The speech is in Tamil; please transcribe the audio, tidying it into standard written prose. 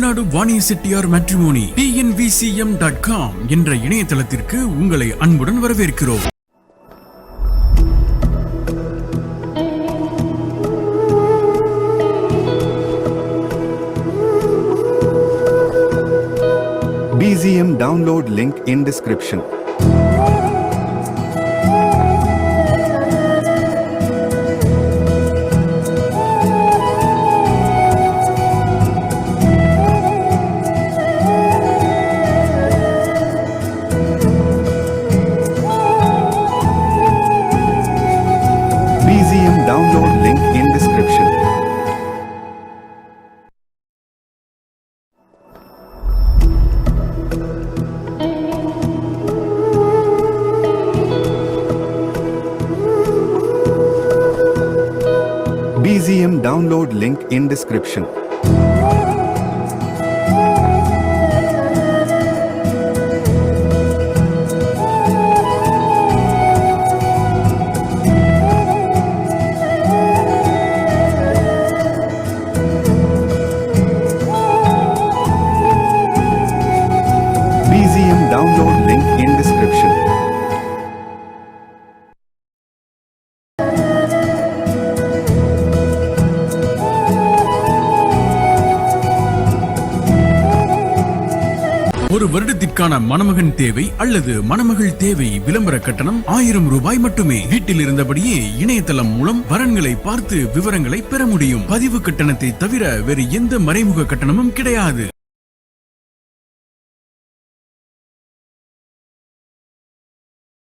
தமிழ்நாடு வாணிய செட்டியார் மேட்ரிமோனி TNVCM.com என்ற இணையதளத்திற்கு உங்களை அன்புடன் வரவேற்கிறோம். BZM download link in description. BZM download link in description. BZM download link in description. BZM download link in description. ஒரு வருடத்திற்கான மணமகன் தேவை அல்லது மணமகள் தேவை விளம்பர கட்டணம் 1000 ரூபாய் மட்டுமே. வீட்டில் இருந்தபடியே இணையதளம் மூலம் வரன்களை பார்த்து விவரங்களை பெற முடியும். பதிவு கட்டணத்தை தவிர வேறு எந்த மறைமுக கட்டணமும் கிடையாது.